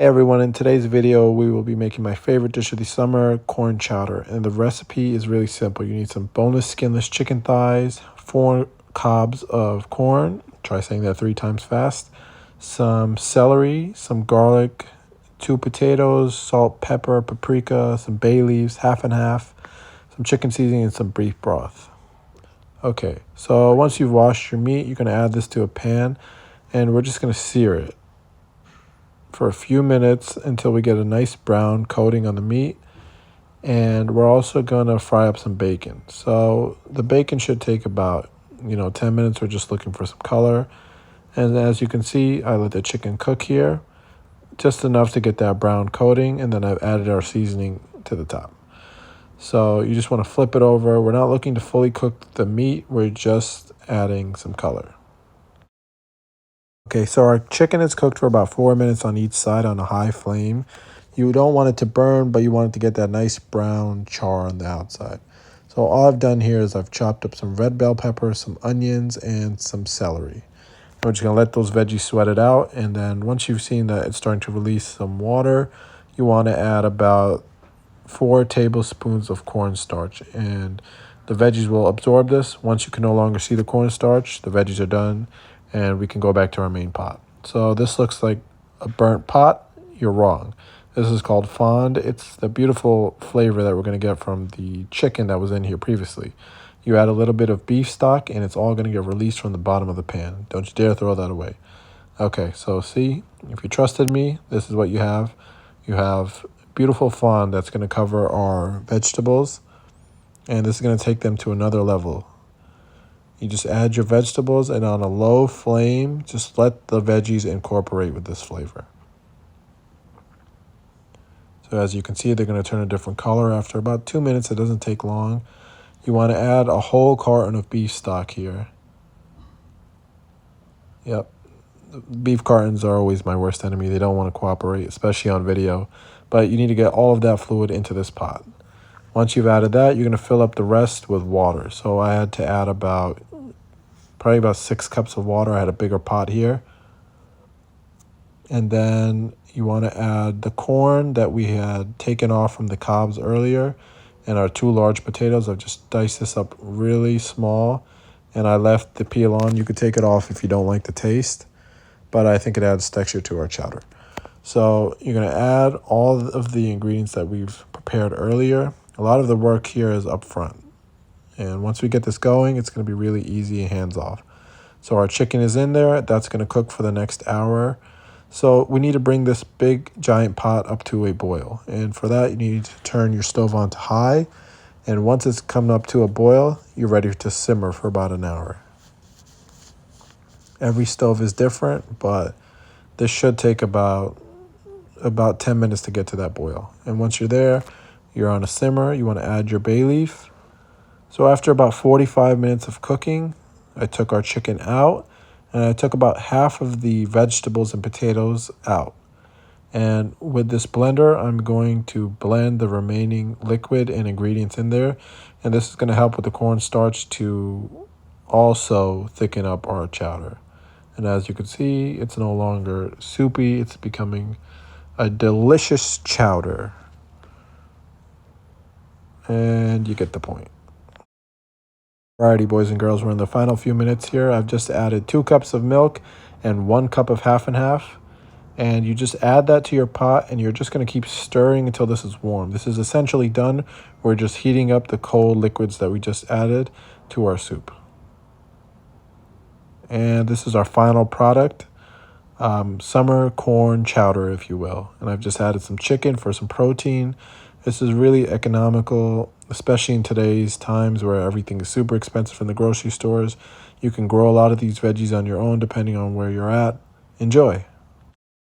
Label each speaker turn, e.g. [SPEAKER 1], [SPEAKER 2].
[SPEAKER 1] Hey everyone, in today's video we will be making my favorite dish of the summer, corn chowder. And the recipe is really simple. You need some boneless skinless chicken thighs, 4 cobs of corn, try saying that 3 times fast, some celery, some garlic, 2 potatoes, salt, pepper, paprika, some bay leaves, half and half, some chicken seasoning, and some beef broth. Okay, so once you've washed your meat, you're going to add this to a pan and we're just going to sear it for a few minutes until we get a nice brown coating on the meat. And we're also going to fry up some bacon. So the bacon should take about 10 minutes. We're just looking for some color. And as you can see, I let the chicken cook here just enough to get that brown coating, and then I've added our seasoning to the top. So you just want to flip it over. We're not looking to fully cook the meat, we're just adding some color. Okay, so our chicken is cooked for about 4 minutes on each side on a high flame. You don't want it to burn, but you want it to get that nice brown char on the outside. So all I've done here is I've chopped up some red bell pepper, some onions, and some celery. We're just going to let those veggies sweat it out, and then once you've seen that it's starting to release some water, you want to add about 4 tablespoons of cornstarch, and the veggies will absorb this. Once you can no longer see the cornstarch, the veggies are done, and we can go back to our main pot. So this looks like a burnt pot. You're wrong. This is called fond. It's the beautiful flavor that we're going to get from the chicken that was in here previously. You add a little bit of beef stock, and it's all going to get released from the bottom of the pan. Don't you dare throw that away. Okay, so see, if you trusted me, this is what you have. You have beautiful fond that's going to cover our vegetables, and this is going to take them to another level. You just add your vegetables, and on a low flame, just let the veggies incorporate with this flavor. So as you can see, they're going to turn a different color after about 2 minutes. It doesn't take long. You want to add a whole carton of beef stock here. Yep. Beef cartons are always my worst enemy. They don't want to cooperate, especially on video. But you need to get all of that fluid into this pot. Once you've added that, you're going to fill up the rest with water. So I had to add probably about 6 cups of water. I had a bigger pot here. And then you want to add the corn that we had taken off from the cobs earlier, and our 2 large potatoes. I've just diced this up really small, and I left the peel on. You could take it off if you don't like the taste, but I think it adds texture to our chowder. So you're going to add all of the ingredients that we've prepared earlier. A lot of the work here is up front. And once we get this going, it's going to be really easy and hands-off. So our chicken is in there. That's going to cook for the next hour. So we need to bring this big, giant pot up to a boil. And for that, you need to turn your stove on to high. And once it's come up to a boil, you're ready to simmer for about an hour. Every stove is different, but this should take about 10 minutes to get to that boil. And once you're there, you're on a simmer. You want to add your bay leaf. So after about 45 minutes of cooking, I took our chicken out, and I took about half of the vegetables and potatoes out. And with this blender, I'm going to blend the remaining liquid and ingredients in there. And this is going to help with the cornstarch to also thicken up our chowder. And as you can see, it's no longer soupy. It's becoming a delicious chowder. And you get the point. Alrighty, boys and girls, we're in the final few minutes here. I've just added 2 cups of milk and 1 cup of half and half. And you just add that to your pot, and you're just going to keep stirring until this is warm. This is essentially done. We're just heating up the cold liquids that we just added to our soup. And this is our final product, summer corn chowder, if you will. And I've just added some chicken for some protein. This is really economical, especially in today's times where everything is super expensive in the grocery stores. You can grow a lot of these veggies on your own depending on where you're at. Enjoy.